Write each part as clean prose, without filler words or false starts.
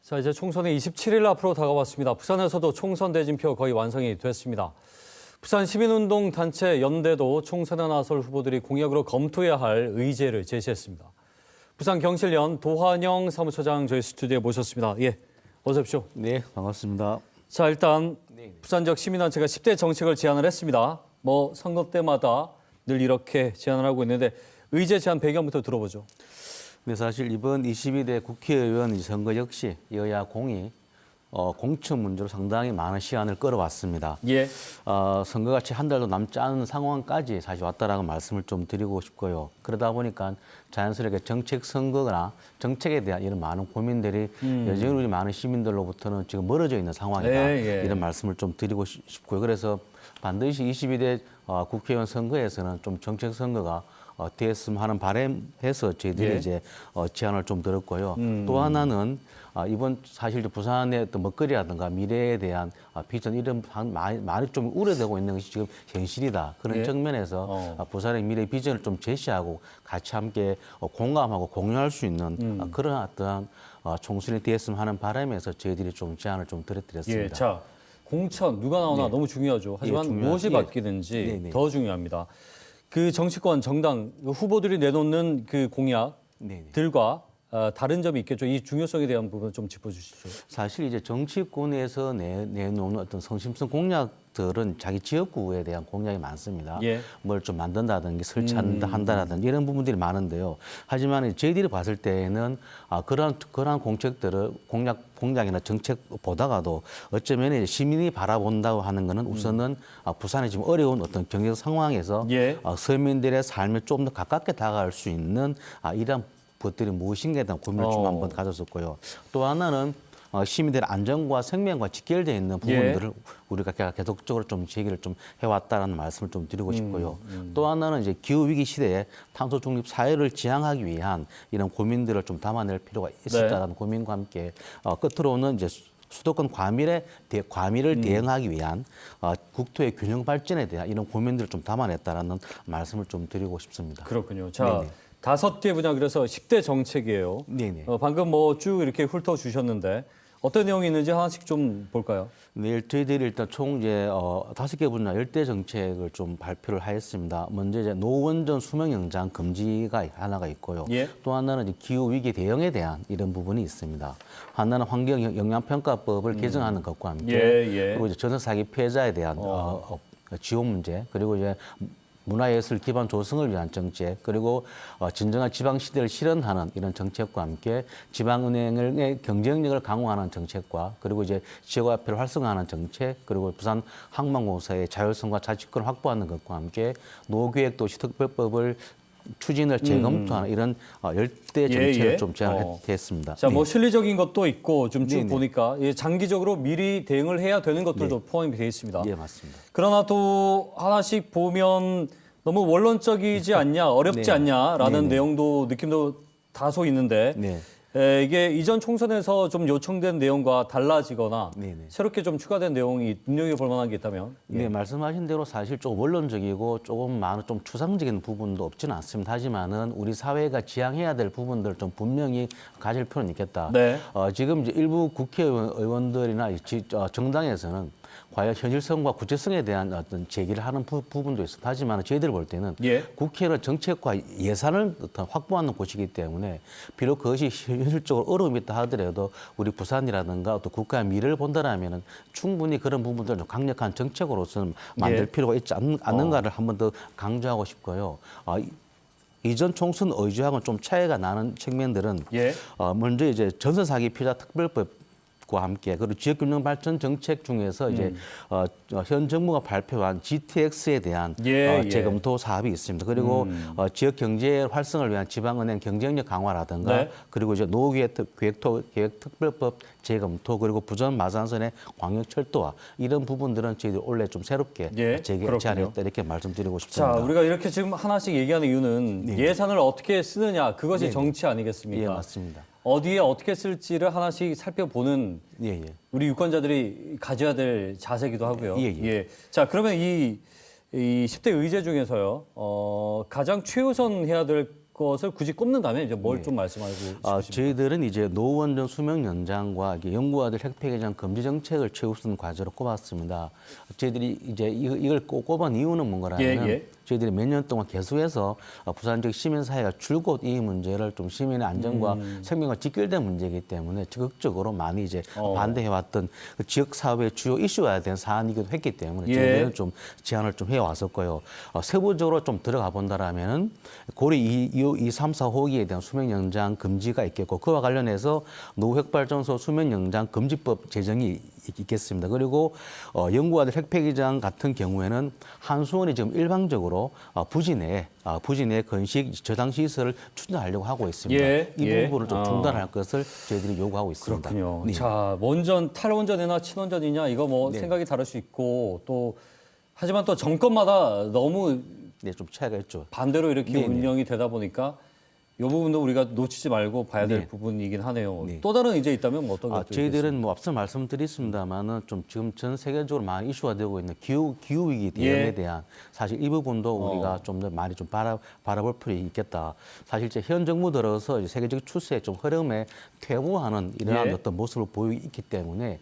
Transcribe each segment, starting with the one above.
자, 이제 총선이 27일 앞으로 다가왔습니다. 부산에서도 총선 대진표 거의 완성이 됐습니다. 부산 시민운동 단체 연대도 총선에 나설 후보들이 공약으로 검토해야 할 의제를 제시했습니다. 부산 경실련 도한영 사무처장 저희 스튜디오에 모셨습니다. 예, 어서 오십시오. 네, 반갑습니다. 자, 일단 부산 지역 시민단체가 10대 정책을 제안을 했습니다. 선거 때마다 늘 이렇게 제안을 하고 있는데 의제 제안 배경부터 들어보죠. 네, 사실 이번 22대 국회의원 선거 역시 여야 공이 공천 문제로 상당히 많은 시간을 끌어왔습니다. 예. 선거가 채 한 달도 남지 않은 상황까지 사실 왔다라는 말씀을 좀 드리고 싶고요. 그러다 보니까 자연스럽게 정책 선거나 정책에 대한 이런 많은 고민들이 여전히 우리 많은 시민들로부터는 지금 멀어져 있는 상황이다. 예. 이런 말씀을 좀 드리고 싶고요. 그래서 반드시 22대 국회의원 선거에서는 좀 정책 선거가 됐으면 하는 바람에서 저희들이 이제 제안을 좀 들었고요. 또 하나는 이번 사실 부산의 어떤 먹거리라든가 미래에 대한 비전 이런 많이 좀 우려되고 있는 것이 지금 현실이다. 그런 측면에서 부산의 미래 비전을 좀 제시하고 같이 함께 공감하고 공유할 수 있는 그런 어떠한 총선이 됐으면 하는 바람에서 저희들이 좀 제안을 좀 드렸습니다. 예, 자, 공천 누가 나오나 너무 중요하죠. 하지만 무엇이 바뀌든지 더 중요합니다. 그 정치권, 정당, 후보들이 내놓는 그 공약들과 다른 점이 있겠죠. 이 중요성에 대한 부분 좀 짚어주시죠. 사실 이제 정치권에서 내놓는 어떤 성심성 공약들은 자기 지역구에 대한 공약이 많습니다. 예. 뭘 좀 만든다든지 설치한다라든지 이런 부분들이 많은데요. 하지만 저희들이 봤을 때에는 그러한 공책들을 공약이나 정책 보다가도 어쩌면 이제 시민이 바라본다고 하는 것은 우선은 부산의 지금 어려운 어떤 경제적 상황에서 서민들의 삶에 좀 더 가깝게 다가갈 수 있는 이러한 것들이 무엇인가에 대한 고민을 좀 한번 가졌었고요. 또 하나는 시민들의 안전과 생명과 직결되어 있는 부분들을 우리가 계속적으로 좀 제기를 좀 해왔다라는 말씀을 좀 드리고 싶고요. 또 하나는 이제 기후 위기 시대에 탄소 중립 사회를 지향하기 위한 이런 고민들을 좀 담아낼 필요가 있었다라는 고민과 함께 끝으로는 이제 수도권 과밀을 대응하기 위한 국토의 균형 발전에 대한 이런 고민들을 좀 담아냈다라는 말씀을 좀 드리고 싶습니다. 그렇군요. 자, 5개 분야 그래서 10대 정책이에요. 네네. 방금 쭉 이렇게 훑어주셨는데 어떤 내용이 있는지 하나씩 좀 볼까요? 네, 저희들이 일단 총 이제 5개 분야 10대 정책을 좀 발표를 하였습니다. 먼저 이제 노원전 수명 연장 금지가 하나가 있고요. 또 하나는 이제 기후 위기 대응에 대한 이런 부분이 있습니다. 하나는 환경 영향 평가법을 개정하는 것과 함께 그리고 이제 전세 사기 피해자에 대한 지원 문제 그리고 이제 문화예술 기반 조성을 위한 정책 그리고 진정한 지방 시대를 실현하는 이런 정책과 함께 지방은행의 경쟁력을 강화하는 정책과 그리고 이제 지역화폐를 활성화하는 정책 그리고 부산 항만공사의 자율성과 자치권을 확보하는 것과 함께 노계획 도시특별법을 추진을 재검토하는 이런 10대 정책을 좀 제안을 했습니다. 자, 실리적인 것도 있고 좀 쭉 보니까 장기적으로 미리 대응을 해야 되는 것들도 포함이 되어 있습니다. 예, 맞습니다. 그러나 또 하나씩 보면 너무 원론적이지 않냐, 어렵지 않냐라는 내용도 느낌도 다소 있는데 이게 이전 총선에서 좀 요청된 내용과 달라지거나 새롭게 좀 추가된 내용이 눈여겨볼 만한 게 있다면? 네, 말씀하신 대로 사실 조금 원론적이고 조금 많은 좀 추상적인 부분도 없지는 않습니다. 하지만은 우리 사회가 지향해야 될 부분들 좀 분명히 가질 필요는 있겠다. 지금 이제 일부 국회의원들이나 정당에서는 과연 현실성과 구체성에 대한 어떤 제기를 하는 부분도 있습니다. 하지만 저희들 볼 때는 국회는 정책과 예산을 확보하는 곳이기 때문에 비록 그것이 현실적으로 어려움이 있다 하더라도 우리 부산이라든가 또 국가의 미래를 본다라면 충분히 그런 부분들을 강력한 정책으로서는 만들 필요가 있지 않는가를 한 번 더 강조하고 싶고요. 이전 총선 의지하고는 좀 차이가 나는 측면들은 먼저 이제 전세 사기 피해자 특별법 과 함께 그리고 지역균형 발전 정책 중에서 이제 현 정부가 발표한 GTX에 대한 재검토 사업이 있습니다. 그리고 지역 경제 활성을 위한 지방은행 경쟁력 강화라든가 그리고 이제 노후계획 특별법 재검토 그리고 부전 마산선의 광역철도화 이런 부분들은 저희들이 원래 좀 새롭게 제안했다 이렇게 말씀드리고 싶습니다. 자, 우리가 이렇게 지금 하나씩 얘기하는 이유는 예산을 어떻게 쓰느냐 그것이 정치 아니겠습니까? 예, 맞습니다. 어디에 어떻게 쓸지를 하나씩 살펴보는 우리 유권자들이 가져야 될 자세이기도 하고요. 자, 그러면 이 10대 의제 중에서요, 가장 최우선 해야 될 것을 굳이 꼽는다면 이제 뭘 좀 말씀하고 싶으십니까? 저희들은 이제 노원전 수명 연장과 이게 연구와들 핵폐기장 금지 정책을 최우선 과제로 꼽았습니다. 저희들이 이제 이걸 꼽은 이유는 뭔가라면 저희들이 몇 년 동안 계속해서 부산 지역 시민 사회가 줄곧 이 문제를 좀 시민의 안전과 생명과 직결된 문제이기 때문에 적극적으로 많이 이제 반대해왔던 그 지역 사회의 주요 이슈화에 대한 사안이기도 했기 때문에 저희들은 좀 제안을 좀 해왔었고요. 세부적으로 좀 들어가 본다라면은 고리 2, 3, 4호기에 대한 수명 연장 금지가 있겠고 그와 관련해서 노후핵발전소 수명 연장 금지법 제정이 있겠습니다. 그리고 연구와들 핵폐기장 같은 경우에는 한수원이 지금 일방적으로 부지 내에 건식 저장 시설을 추진하려고 하고 있습니다. 이 부분을 좀 중단할 것을 저희들이 요구하고 있습니다. 그렇군요. 네. 자, 원전 탈원전이나 친원전이냐 이거 뭐 생각이 다를 수 있고 또 하지만 또 정권마다 너무 좀 차이가 있죠. 반대로 이렇게 운영이 되다 보니까 이 부분도 우리가 놓치지 말고 봐야 될 부분이긴 하네요. 또 다른 의제 있다면 뭐 어떤 것도 저희들은 뭐 앞서 말씀드렸습니다만은 좀 지금 전 세계적으로 많이 이슈가 되고 있는 기후 위기 대응에 대한 사실 이 부분도 우리가 좀 더 많이 좀 바라볼 필요가 있겠다. 사실 이제 현 정부 들어서 이제 세계적 추세에 좀 흐름에 퇴보하는 이러한 어떤 모습을 보이고 있기 때문에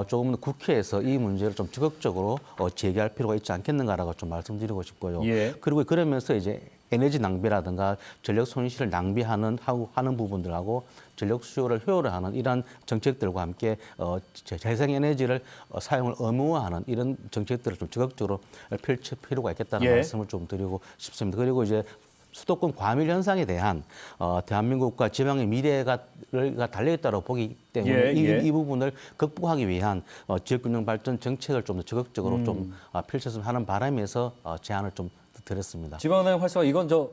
조금 더 국회에서 이 문제를 좀 적극적으로 제기할 필요가 있지 않겠는가라고 좀 말씀드리고 싶고요. 그리고 그러면서 이제 에너지 낭비라든가 전력 손실을 낭비하는 하는 부분들하고 전력 수요를 효율화하는 이러한 정책들과 함께 재생 에너지를 사용을 의무화하는 이런 정책들을 좀 적극적으로 펼칠 필요가 있겠다는 말씀을 좀 드리고 싶습니다. 그리고 이제 수도권 과밀 현상에 대한 대한민국과 지방의 미래가 달려있다고 보기 때문에 이 부분을 극복하기 위한 지역균형 발전 정책을 좀 더 적극적으로 좀 펼쳤으면 하는 바람에서 제안을 좀 드렸습니다. 지방은행 활성화 이건 저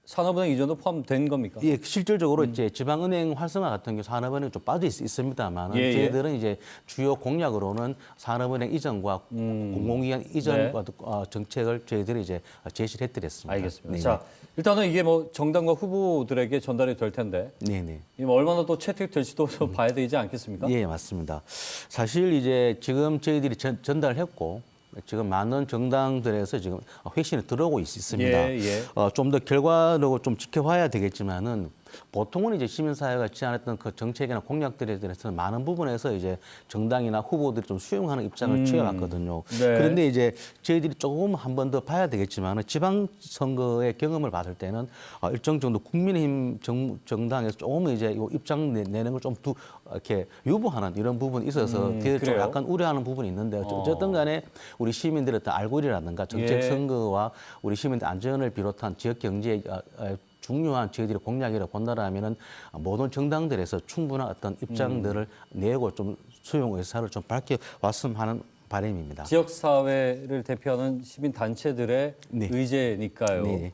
산업은행 이전도 포함된 겁니까? 예, 실질적으로 이제 지방은행 활성화 같은 경우 산업은행 좀 빠져 있습니다만 저희들은 이제 주요 공약으로는 산업은행 이전과 공공기관 이전과 정책을 저희들이 이제 제시를 해드렸습니다. 알겠습니다. 자, 일단은 이게 뭐 정당과 후보들에게 전달이 될 텐데, 얼마나 또 채택될지도 좀 봐야 되지 않겠습니까? 예, 맞습니다. 사실 이제 지금 저희들이 전달했고. 지금 많은 정당들에서 지금 회신이 들어오고 있습니다. 좀 더 결과로 좀 지켜봐야 되겠지만은 보통은 이제 시민사회가 제안했던 그 정책이나 공약들에 대해서는 많은 부분에서 이제 정당이나 후보들이 좀 수용하는 입장을 취해왔거든요. 그런데 이제 저희들이 조금 한 번 더 봐야 되겠지만은 지방선거의 경험을 봤을 때는 일정 정도 국민의힘 정당에서 조금 이제 입장 내는 걸 좀 이렇게 유보하는 이런 부분이 있어서 좀 약간 우려하는 부분이 있는데 어쨌든 간에 우리 시민들의 어떤 알고리라든가 정책 선거와 우리 시민들 안전을 비롯한 지역 경제에 중요한 저희들의 공약이라고 본다라면은 모든 정당들에서 충분한 어떤 입장들을 내고 좀 수용 의사를 좀 밝혀왔으면 하는 바람입니다. 지역 사회를 대표하는 시민 단체들의 의제니까요.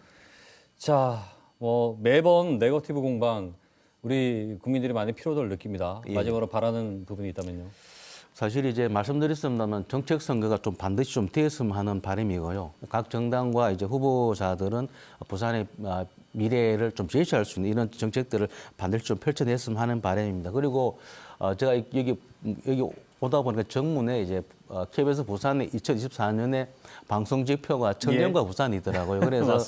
자, 뭐 매번 네거티브 공방 우리 국민들이 많이 피로도를 느낍니다. 마지막으로 바라는 부분이 있다면요. 사실 이제 말씀드렸습니다만 정책 선거가 좀 반드시 좀 되었으면 하는 바람이고요. 각 정당과 이제 후보자들은 부산의 미래를 좀 제시할 수 있는 이런 정책들을 반드시 좀 펼쳐냈으면 하는 바람입니다. 그리고 제가 여기 오다 보니까 정문에 이제 KBS 부산의 2024년에 방송 지표가 청년과 부산이더라고요. 그래서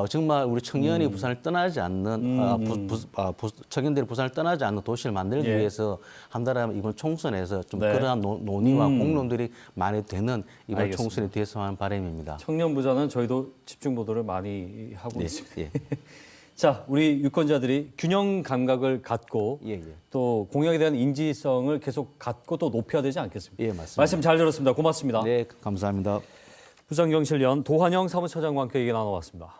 정말 우리 청년이 부산을 떠나지 않는 청년들이 부산을 떠나지 않는 도시를 만들기 위해서 한다라면 이번 총선에서 좀 그러한 논의와 공론들이 많이 되는 이번 총선이 되었으면 하는 바람입니다. 청년 부자는 저희도 집중 보도를 많이 하고 있습니다. 자, 우리 유권자들이 균형 감각을 갖고 또 공약에 대한 인지성을 계속 갖고 또 높여야 되지 않겠습니까? 예, 맞습니다. 말씀 잘 들었습니다. 고맙습니다. 네, 감사합니다. 부산경실련 도한영 사무처장과 함께 얘기 나눠봤습니다.